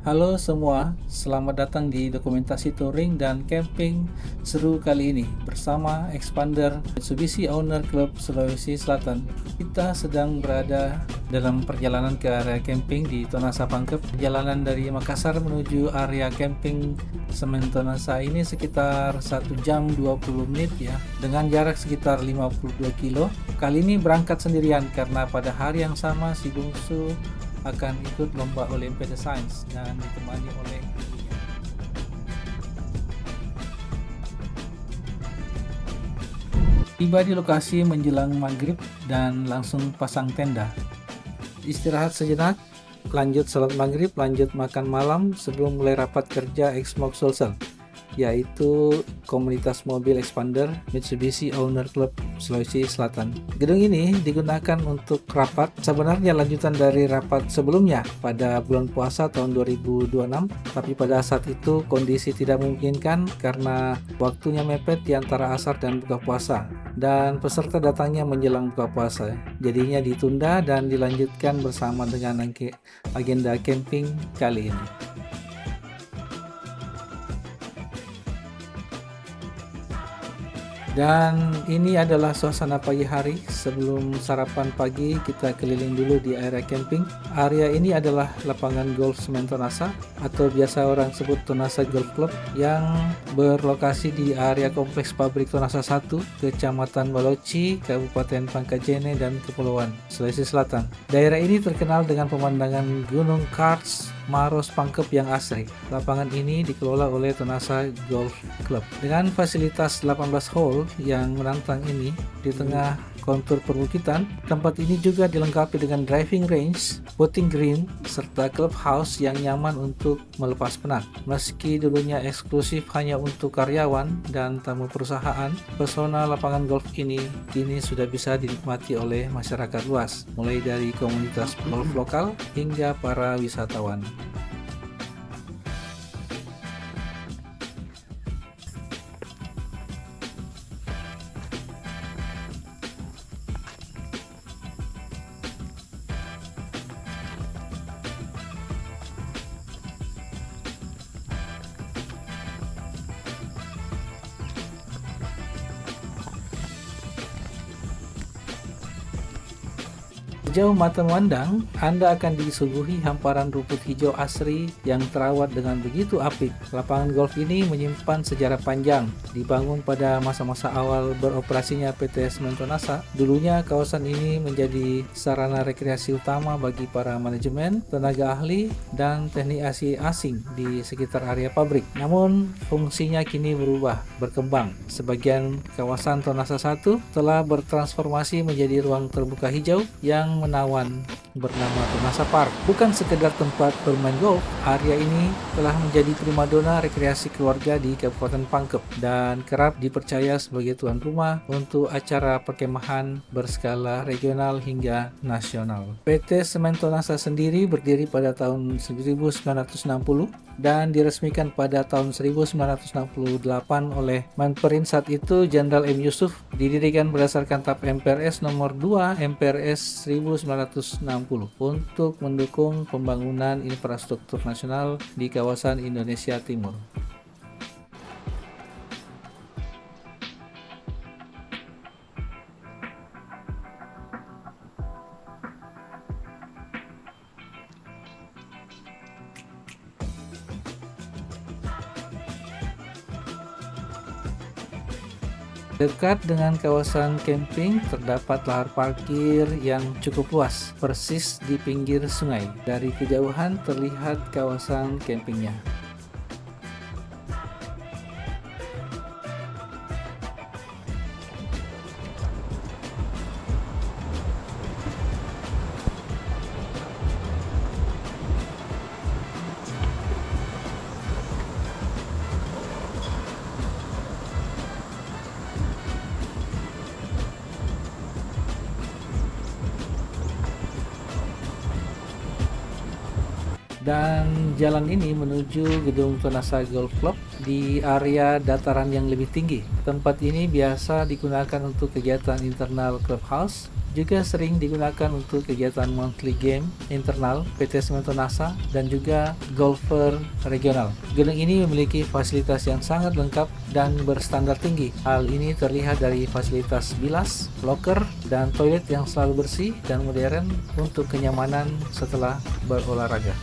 Halo semua, selamat datang di dokumentasi touring dan camping seru kali ini bersama Expander Mitsubishi Owner Club Sulawesi Selatan. Kita sedang berada dalam perjalanan ke area camping di Tonasa Pangkep. Perjalanan dari Makassar menuju area camping Semen Tonasa ini sekitar 1 jam 20 menit ya, dengan jarak sekitar 52 kilo. Kali ini berangkat sendirian karena pada hari yang sama si bungsu akan ikut lomba Olimpiade Sains dan ditemani oleh ibunya. Tiba di lokasi menjelang maghrib dan langsung pasang tenda. Istirahat sejenak, lanjut salat maghrib, lanjut makan malam sebelum mulai rapat kerja Exmog Sulsel, yaitu komunitas mobil Expander Mitsubishi Owner Club Sulawesi Selatan. Gedung ini digunakan untuk rapat, sebenarnya lanjutan dari rapat sebelumnya pada bulan puasa tahun 2026, tapi pada saat itu kondisi tidak memungkinkan karena waktunya mepet di antara asar dan buka puasa, dan peserta datangnya menjelang buka puasa. Jadinya ditunda dan dilanjutkan bersama dengan agenda camping kali ini. Dan ini adalah suasana pagi hari. Sebelum sarapan pagi, kita keliling dulu di area camping. Area ini adalah lapangan golf Semen Tonasa atau biasa orang sebut Tonasa Golf Club, yang berlokasi di area kompleks pabrik Tonasa 1, Kecamatan Baloci, Kabupaten Pangkajene dan Kepulauan Sulawesi Selatan. Daerah ini terkenal dengan pemandangan Gunung Kars, Maros Pangkep yang asri. Lapangan ini dikelola oleh Tonasa Golf Club dengan fasilitas 18 hole yang menantang ini di tengah kontur perbukitan. Tempat ini juga dilengkapi dengan driving range, putting green, serta clubhouse yang nyaman untuk melepas penat. Meski dulunya eksklusif hanya untuk karyawan dan tamu perusahaan, pesona lapangan golf ini kini sudah bisa dinikmati oleh masyarakat luas, mulai dari komunitas golf lokal hingga para wisatawan. Sejauh mata memandang, Anda akan disuguhi hamparan rumput hijau asri yang terawat dengan begitu apik. Lapangan golf ini menyimpan sejarah panjang. Dibangun pada masa-masa awal beroperasinya PT Semen Tonasa, dulunya kawasan ini menjadi sarana rekreasi utama bagi para manajemen, tenaga ahli, dan teknisi asing di sekitar area pabrik. Namun, fungsinya kini berubah, berkembang. Sebagian kawasan Tonasa 1 telah bertransformasi menjadi ruang terbuka hijau yang menawan bernama Tonasa Park. Bukan sekedar tempat bermain golf, area ini telah menjadi primadona rekreasi keluarga di Kabupaten Pangkep dan kerap dipercaya sebagai tuan rumah untuk acara perkemahan berskala regional hingga nasional. PT Semen Tonasa sendiri berdiri pada tahun 1960 dan diresmikan pada tahun 1968 oleh Manperin saat itu, Jenderal M. Yusuf. Didirikan berdasarkan TAP MPRS nomor 2 MPRS 1960 untuk mendukung pembangunan infrastruktur nasional di kawasan Indonesia Timur. Dekat dengan kawasan camping terdapat lahar parkir yang cukup luas, persis di pinggir sungai. Dari kejauhan terlihat kawasan campingnya. Dan jalan ini menuju gedung Tonasa Golf Club di area dataran yang lebih tinggi. Tempat ini biasa digunakan untuk kegiatan internal clubhouse, Juga sering digunakan untuk kegiatan monthly game internal PT Semen Tonasa dan juga golfer regional. Gedung ini memiliki fasilitas yang sangat lengkap dan berstandar tinggi. Hal ini terlihat dari fasilitas bilas, loker, dan toilet yang selalu bersih dan modern untuk kenyamanan setelah berolahraga.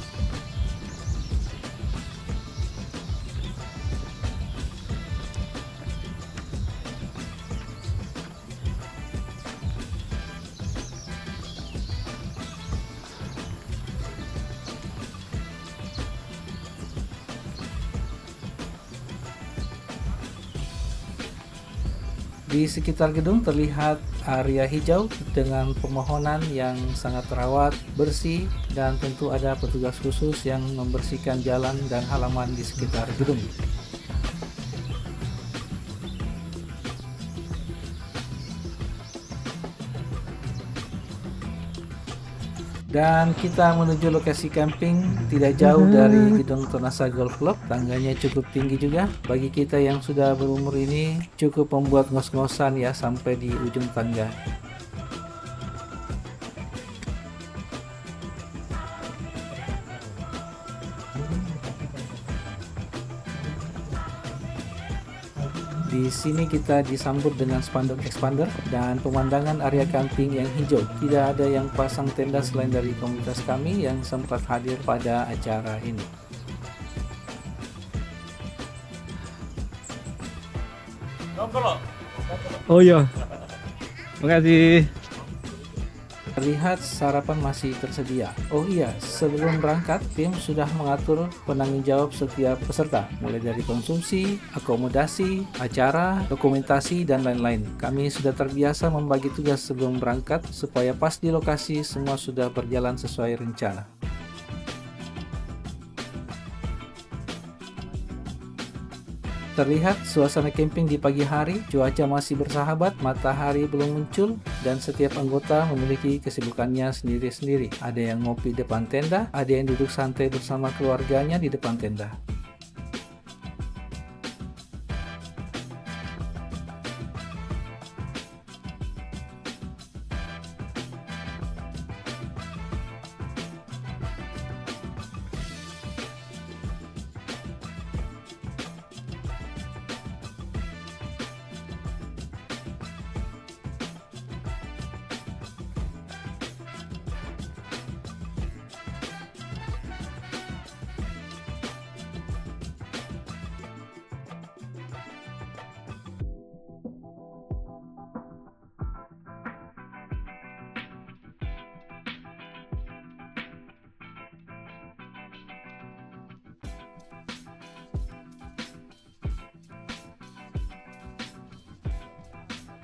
Di sekitar gedung terlihat area hijau dengan pepohonan yang sangat terawat, bersih, dan tentu ada petugas khusus yang membersihkan jalan dan halaman di sekitar gedung. Dan kita menuju lokasi camping tidak jauh dari gedung Tonasa Golf Club. Tangganya cukup tinggi juga. Bagi kita yang sudah berumur ini cukup membuat ngos-ngosan ya sampai di ujung tangga. Di sini kita disambut dengan spanduk expander dan pemandangan area camping yang hijau. Tidak ada yang pasang tenda selain dari komunitas kami yang sempat hadir pada acara ini. Oh iya, makasih. Terlihat sarapan masih tersedia. Oh iya, sebelum berangkat, tim sudah mengatur penanggung jawab setiap peserta, mulai dari konsumsi, akomodasi, acara, dokumentasi, dan lain-lain. Kami sudah terbiasa membagi tugas sebelum berangkat, supaya pas di lokasi semua sudah berjalan sesuai rencana. Terlihat suasana camping di pagi hari, cuaca masih bersahabat, matahari belum muncul, dan setiap anggota memiliki kesibukannya sendiri-sendiri. Ada yang ngopi di depan tenda, ada yang duduk santai bersama keluarganya di depan tenda.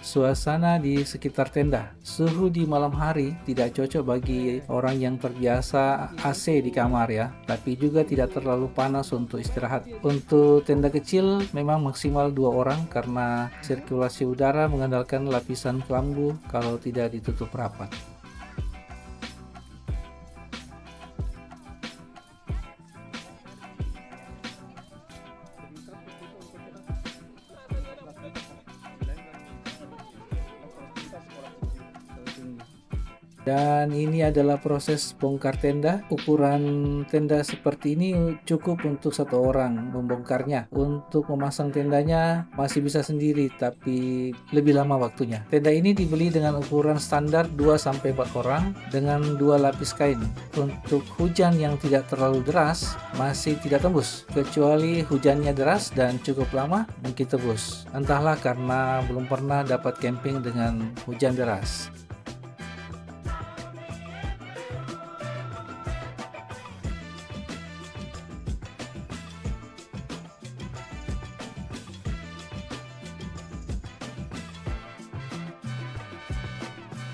Suasana di sekitar tenda. Suhu di malam hari tidak cocok bagi orang yang terbiasa AC di kamar ya, tapi juga tidak terlalu panas untuk istirahat. Untuk tenda kecil memang maksimal 2 orang karena sirkulasi udara mengandalkan lapisan kelambu kalau tidak ditutup rapat. Dan ini adalah proses bongkar tenda. Ukuran tenda seperti ini cukup untuk 1 orang membongkarnya. Untuk memasang tendanya masih bisa sendiri, tapi lebih lama waktunya. Tenda ini dibeli dengan ukuran standar 2-4 orang dengan 2 lapis kain. Untuk hujan yang tidak terlalu deras masih tidak tembus, kecuali hujannya deras dan cukup lama mungkin tembus. Entahlah, karena belum pernah dapat camping dengan hujan deras.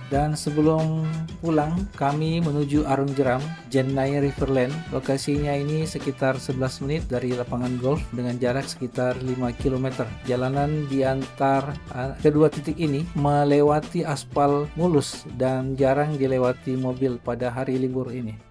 Dan sebelum pulang, kami menuju Arung Jeram, Jenai Riverland. Lokasinya ini sekitar 11 menit dari lapangan golf dengan jarak sekitar 5 km. Jalanan di antar kedua titik ini melewati aspal mulus dan jarang dilewati mobil pada hari libur ini.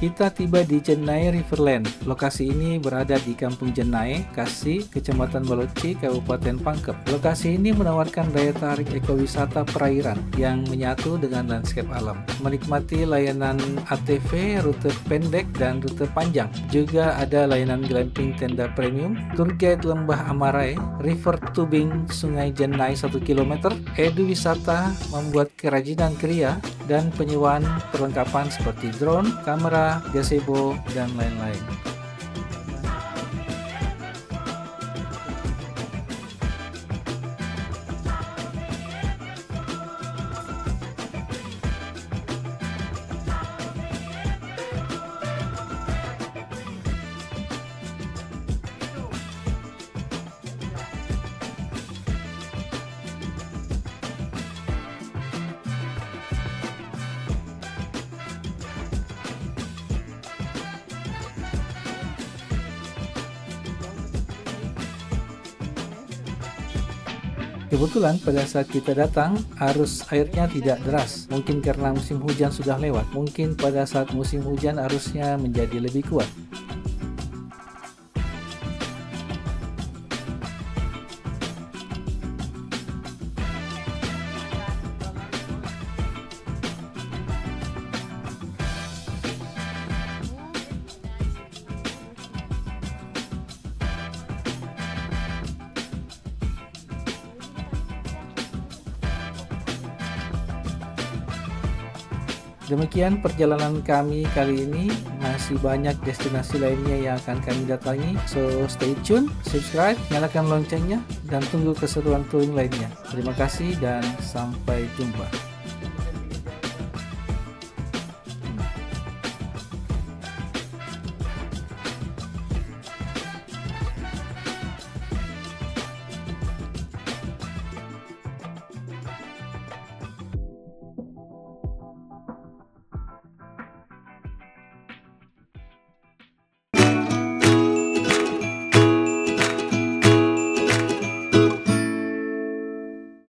Kita tiba di Jenai Riverland. Lokasi ini berada di Kampung Jenai, Kasi, Kecamatan Baloci, Kabupaten Pangkep. Lokasi ini menawarkan daya tarik ekowisata perairan yang menyatu dengan landscape alam. Menikmati layanan ATV, rute pendek dan rute panjang. Juga ada layanan glamping tenda premium, tour guide lembah Amarai, river tubing Sungai Jenai 1 km, edu wisata membuat kerajinan kriya, dan penyewaan perlengkapan seperti drone, kamera, gazebo, dan lain-lain. Kebetulan pada saat kita datang, arus airnya tidak deras. Mungkin karena musim hujan sudah lewat. Mungkin pada saat musim hujan arusnya menjadi lebih kuat. Demikian perjalanan kami kali ini. Masih banyak destinasi lainnya yang akan kami datangi. So stay tune, subscribe, nyalakan loncengnya, dan tunggu keseruan touring lainnya. Terima kasih dan sampai jumpa.